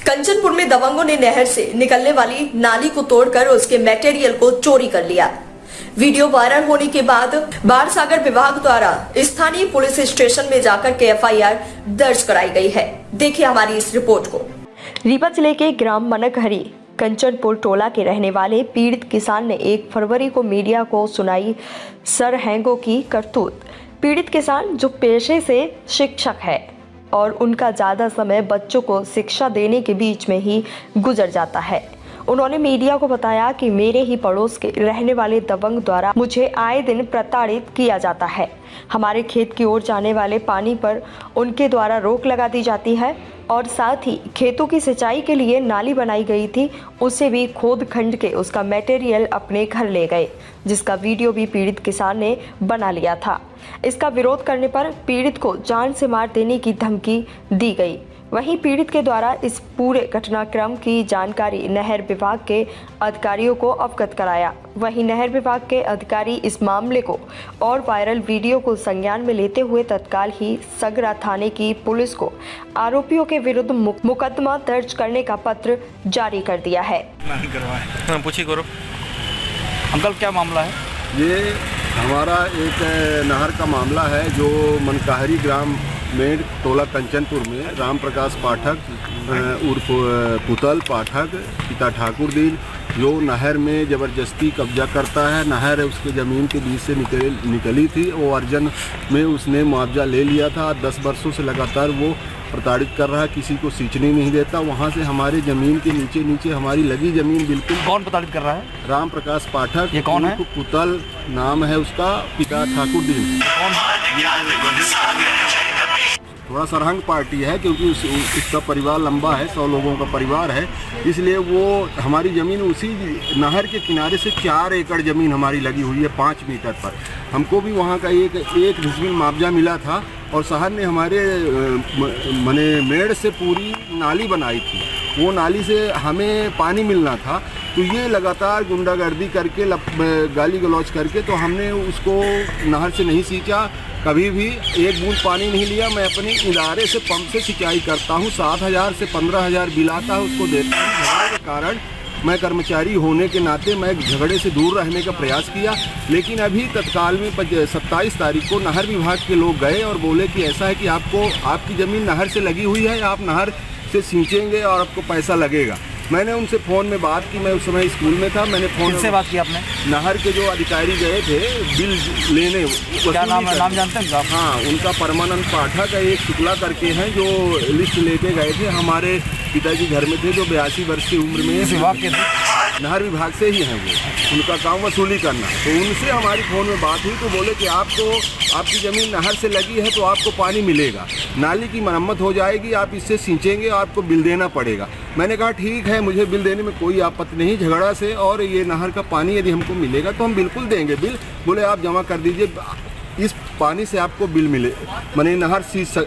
कंचनपुर में दबंगों ने नहर से निकलने वाली नाली को तोड़कर उसके मटेरियल को चोरी कर लिया। वीडियो वायरल होने के बाद बाढ़ सागर विभाग द्वारा स्थानीय पुलिस स्टेशन में जाकर के एफआईआर दर्ज कराई गई है। देखिए हमारी इस रिपोर्ट को। रीवा जिले के ग्राम मनकहरी कंचनपुर टोला के रहने वाले पीड़ित किसान ने 1 फरवरी को मीडिया को सुनाई सरहंगों की करतूत। पीड़ित किसान जो पेशे से शिक्षक है और उनका ज़्यादा समय बच्चों को शिक्षा देने के बीच में ही गुजर जाता है। उन्होंने मीडिया को बताया कि मेरे ही पड़ोस के रहने वाले दबंग द्वारा मुझे आए दिन प्रताड़ित किया जाता है। हमारे खेत की ओर जाने वाले पानी पर उनके द्वारा रोक लगा दी जाती है और साथ ही खेतों की सिंचाई के लिए नाली बनाई गई थी, उसे भी खोद खंड के उसका मटेरियल अपने घर ले गए, जिसका वीडियो भी पीड़ित किसान ने बना लिया था। इसका विरोध करने पर पीड़ित को जान से मार देने की धमकी दी गई। वहीं पीड़ित के द्वारा इस पूरे घटनाक्रम की जानकारी नहर विभाग के अधिकारियों को अवगत कराया। वहीं नहर विभाग के अधिकारी इस मामले को और वायरल वीडियो को संज्ञान में लेते हुए तत्काल ही सगरा थाने की पुलिस को आरोपियों के विरुद्ध मुकदमा दर्ज करने का पत्र जारी कर दिया है। पूछिए गौरव अंकल, क्या मामला है? ये हमारा एक नहर का मामला है जो मनकाहरी ग्राम में टोला कंचनपुर में राम प्रकाश पाठक उर्फ पुतल पाठक पिता ठाकुर दीन जो नहर में ज़बरदस्ती कब्जा करता है। नहर उसके ज़मीन के बीच से निकली थी। वो अर्जन में उसने मुआवजा ले लिया था। 10 वर्षों से लगातार वो प्रताड़ित कर रहा है, किसी को सींचने नहीं देता। वहाँ से हमारे ज़मीन के नीचे हमारी लगी ज़मीन बिल्कुल। कौन प्रताड़ित कर रहा है? राम प्रकाश पाठक। ये कौन है? पुतल नाम है उसका, पिता ठाकुर दीन। थोड़ा सरहंग पार्टी है क्योंकि उसका परिवार लंबा है, 100 लोगों का परिवार है, इसलिए वो हमारी ज़मीन उसी नहर के किनारे से 4 एकड़ ज़मीन हमारी लगी हुई है 5 मीटर पर। हमको भी वहाँ का एक डिसमिल मुआवजा मिला था और शहर ने हमारे मेड़ से पूरी नाली बनाई थी। वो नाली से हमें पानी मिलना था, तो ये लगातार गुंडागर्दी करके गाली गलौज करके तो हमने उसको नहर से नहीं सींचा, कभी भी एक बूंद पानी नहीं लिया। मैं अपने इदारे से पंप से सिंचाई करता हूँ, 7,000 से 15,000 बिल आता है, उसको देता हूँ। झगड़े के कारण मैं कर्मचारी होने के नाते मैं झगड़े से दूर रहने का प्रयास किया, लेकिन अभी तत्काल में 27 तारीख को नहर विभाग के लोग गए और बोले कि ऐसा है कि आपकी ज़मीन नहर से लगी हुई है, आप नहर से सींचेंगे और आपको पैसा लगेगा। मैंने उनसे फ़ोन में बात की, मैं उस समय स्कूल में था। मैंने फ़ोन से बात की आपने? नहर के जो अधिकारी गए थे बिल लेने। क्या नाम जानते हैं आप? हाँ, उनका परमानंद पाठक है, एक शुक्ला करके हैं, जो लिस्ट लेके गए थे। हमारे पिताजी घर में थे जो 82 वर्ष की उम्र में। इस विभाग के थे? नहर विभाग से ही हैं वो, उनका काम वसूली करना। तो उनसे हमारी फ़ोन में बात हुई तो बोले कि आपकी ज़मीन नहर से लगी है तो आपको पानी मिलेगा, नाली की मरम्मत हो जाएगी, आप इससे सींचेंगे और आपको बिल देना पड़ेगा। मैंने कहा ठीक है, मुझे बिल देने में कोई आपत्ति नहीं झगड़ा से, और ये नहर का पानी यदि हमको मिलेगा तो हम बिल्कुल देंगे बिल। बोले आप जमा कर दीजिए, इस पानी से आपको बिल मिले, माने नहर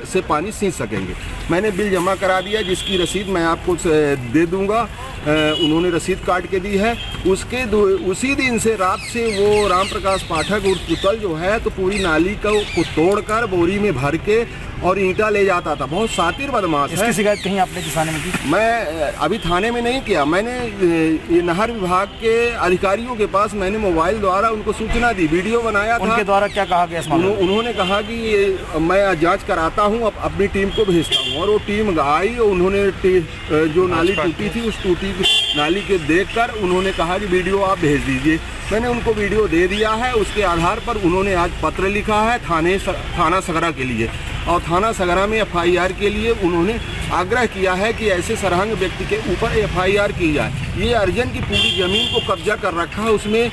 से पानी सींच सकेंगे। मैंने बिल जमा करा दिया, जिसकी रसीद मैं आपको दे दूंगा। उन्होंने रसीद काट के दी है। उसी दिन से रात से वो राम प्रकाश पाठक और पुतल जो है तो पूरी नाली को तोड़कर बोरी में भर के और ईंटा ले जाता था। बहुत सातिर बदमाश है। इसकी शिकायत कहीं आपने थाने में की? मैं अभी थाने में नहीं किया, मैंने ये नहर विभाग के अधिकारियों के पास मैंने मोबाइल द्वारा उनको सूचना दी, वीडियो बनाया था। उनके द्वारा क्या कहा गया? उन्होंने कहा कि मैं जांच कराता हूं, अपनी टीम को भेजता हूं, और वो टीम आई। उन्होंने जो नाली टूटी थी उस टूटी नाली के देखकर उन्होंने कहा कि वीडियो आप भेज दीजिए। मैंने उनको वीडियो दे दिया है। उसके आधार पर उन्होंने आज पत्र लिखा है थाना सगरा के लिए, और थाना सगरा में एफआईआर के लिए उन्होंने आग्रह किया है कि ऐसे सरहंग व्यक्ति के ऊपर एफआईआर की जाए। ये अर्जन की पूरी ज़मीन को कब्जा कर रखा है, उसमें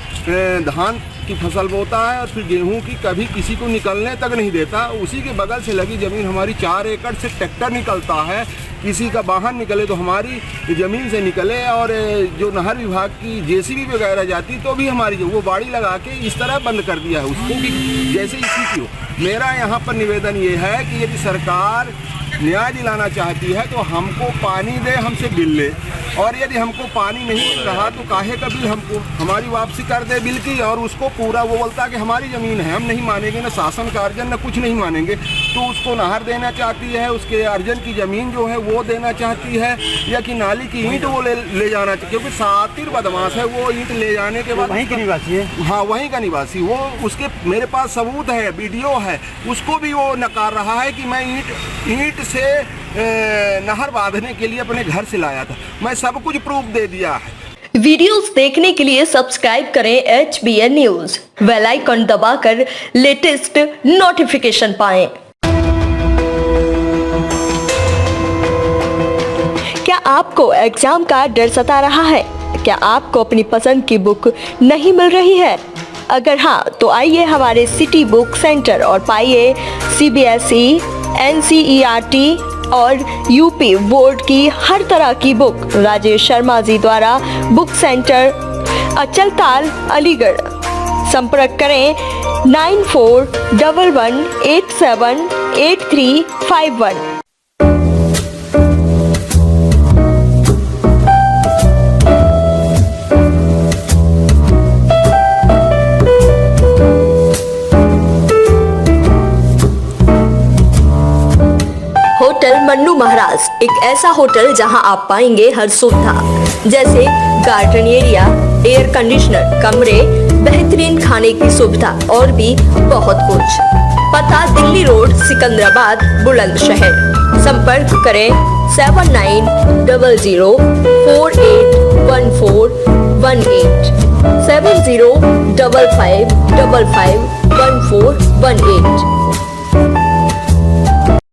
धान की फसल बोता है और फिर गेहूं की, कभी किसी को निकलने तक नहीं देता। उसी के बगल से लगी ज़मीन हमारी 4 एकड़ से ट्रैक्टर निकलता है, किसी का वाहन निकले तो हमारी ज़मीन से निकले, और जो नहर विभाग की जेसीबी वगैरह जाती तो भी हमारी वो बाड़ी लगा के इस तरह बंद कर दिया है उसको कि जैसे इसी की हो। मेरा यहाँ पर निवेदन ये है कि यदि सरकार न्याय दिलाना चाहती है तो हमको पानी दे, हमसे बिल ले। और यदि हमको पानी नहीं मिल रहा तो काहे का बिल हमको हमारी वापसी कर दे बिल की। और उसको पूरा वो बोलता कि हमारी ज़मीन है, हम नहीं मानेंगे, ना शासन का अर्जन ना कुछ नहीं मानेंगे। तो उसको नहर देना चाहती है, उसके अर्जन की ज़मीन जो है वो देना चाहती है, या कि नाली की ईंट वो ले जाना चाहिए, क्योंकि सातिर बदमाश है वो। ईंट ले जाने के बाद वहीं के निवासी है। हाँ, वहीं का निवासी वो। उसके मेरे पास सबूत है, वीडियो है, उसको भी वो नकार रहा है कि मैं ईंट से नहर बांधने के लिए अपने घर से लाया था। मैं सब कुछ प्रूफ दे दिया है। वीडियोस देखने के लिए सब्सक्राइब करें HBN न्यूज, बेल आइकन दबाकर लेटेस्ट नोटिफिकेशन पाएं। क्या आपको एग्जाम का डर सता रहा है? क्या आपको अपनी पसंद की बुक नहीं मिल रही है? अगर हाँ, तो आइए हमारे सिटी बुक सेंटर और पाइए CBSE, NCERT और UP बोर्ड की हर तरह की बुक। राजेश शर्मा जी द्वारा बुक सेंटर, अचलताल, अलीगढ़। संपर्क करें 9411878351। होटल मन्नू महाराज एक ऐसा होटल जहां आप पाएंगे हर सुविधा, जैसे गार्डन एरिया, एयर कंडीशनर कमरे, बेहतरीन खाने की सुविधा और भी बहुत कुछ। पता दिल्ली रोड, सिकंदराबाद, बुलंदशहर। संपर्क करें 7900481418 7055551418।